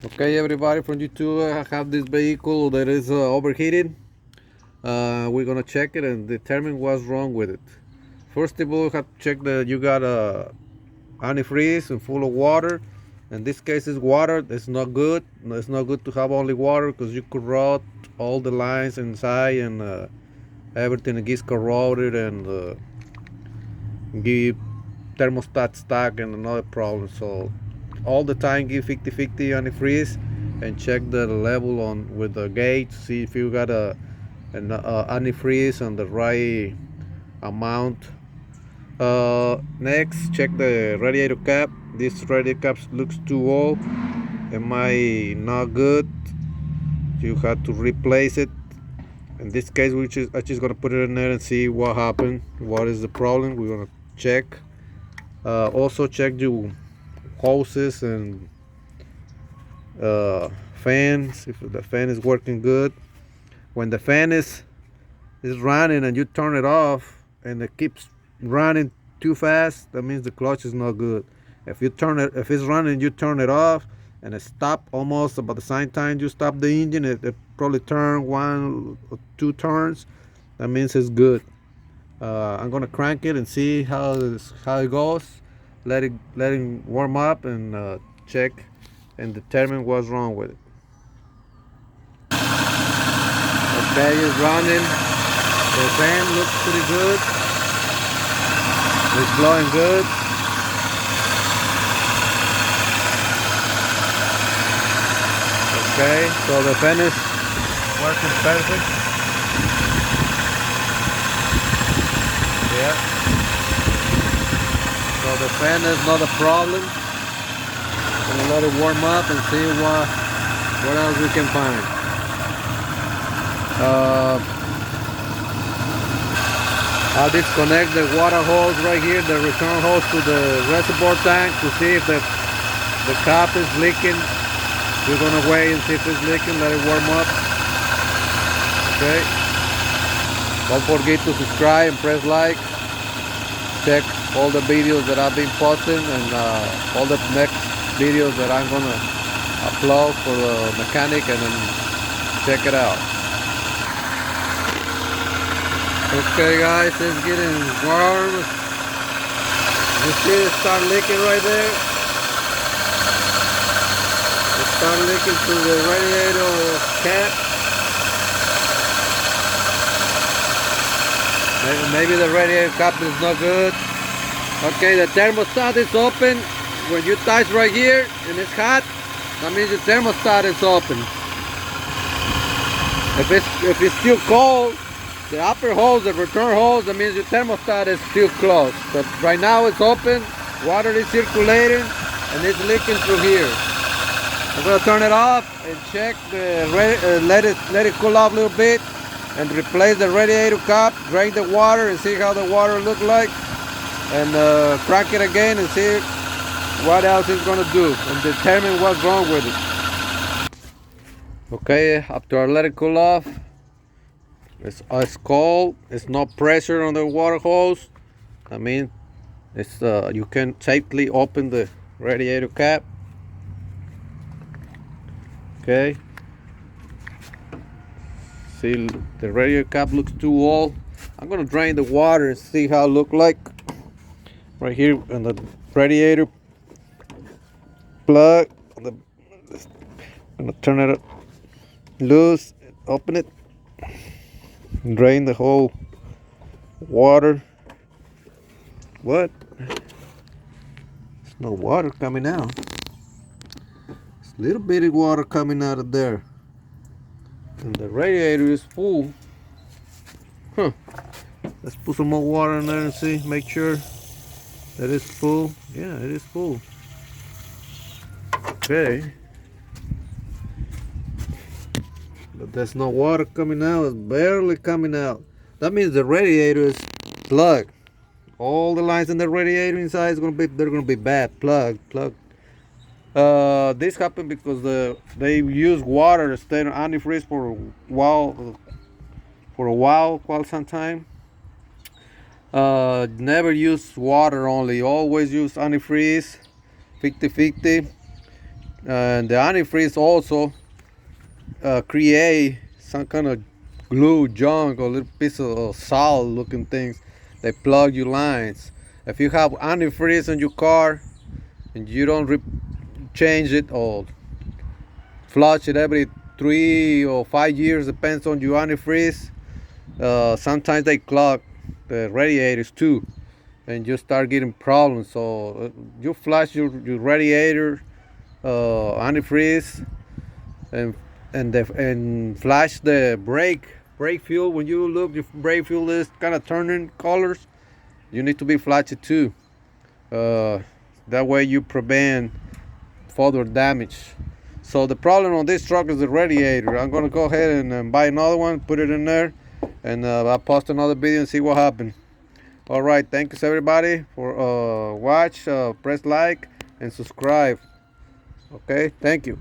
Okay, everybody from YouTube, I have this vehicle that is overheated. We're gonna check it and determine what's wrong with it. First of all, you have to check that you got a antifreeze and full of water. In this case, it's water. It's not good. It's not good to have only water because you corrode all the lines inside and everything gets corroded and give thermostat stuck and another problem. So all the time give 50-50 antifreeze and check the level on with the gauge, see if you got an antifreeze on the right amount. Next, check the radiator cap. This radiator cap looks too old. It might not good. You have to replace it. In this case, I'm just gonna put it in there and see what happened. What is the problem? We're gonna check. Also check your hoses and fans if the fan is working good. When the fan is running and you turn it off and it keeps running too fast, that means the clutch is not good. If it's running, you turn it off and it stop almost about the same time you stop the engine. It probably turn 1 or 2 turns. That means it's good. I'm gonna crank it and see how it goes. Let it warm up and check and determine what's wrong with it. Okay, it's running. The fan looks pretty good. It's blowing good. Okay, so the fan is working perfect. Yeah. So the fan is not a problem. Gonna let it warm up and see what else we can find. I'll disconnect the water hose right here, the return hose to the reservoir tank to see if the cap is leaking. We're gonna wait and see if it's leaking, let it warm up. Okay. Don't forget to subscribe and press like. Check all the videos that I've been posting and all the next videos that I'm gonna upload for the mechanic, and then check it out. Okay guys, it's getting warm. You see it start leaking right there. It start leaking through the radiator cap. Maybe the radiator cap is not good. Okay, the thermostat is open. When you touch right here and it's hot, that means the thermostat is open. If it's still cold, the upper hose, the return hose, that means your thermostat is still closed. But right now it's open, water is circulating, and it's leaking through here. I'm gonna turn it off and check let it cool off a little bit, and replace the radiator cap, drain the water and see how the water look like, and crank it again and see what else it's gonna do and determine what's wrong with it. Okay, after I let it cool off, it's cold. It's no pressure on the water hose. I mean, it's you can safely open the radiator cap. Okay. See, the radiator cap looks too old. I'm gonna drain the water and see how it look like. Right here on the radiator plug. I'm gonna turn it loose, open it, drain the whole water. What? There's no water coming out. There's a little bit of water coming out of there. And the radiator is full. Huh. Let's put some more water in there and see, make sure that it's full. Yeah, it is full. Okay. But there's no water coming out, it's barely coming out. That means the radiator is plugged. All the lines in the radiator inside they're gonna be bad, plugged. This happened because they use water instead of antifreeze for a while, quite some time. Never use water only, always use antifreeze, 50-50. And the antifreeze also create some kind of glue junk or little piece of salt looking things that plug your lines. If you have antifreeze in your car and you don't change it or flush it every 3 or 5 years, depends on your antifreeze, sometimes they clog the radiators too, and you start getting problems. So you flush your radiator antifreeze, and and flash the brake fuel. When you look, your brake fuel is kind of turning colors. You need to be flashed too. Uh, that way you prevent further damage. So the problem on this truck is the radiator. I'm gonna go ahead and buy another one, put it in there, and I'll post another video and see what happened. All right, thanks everybody for watch. Press like and subscribe. Okay, thank you.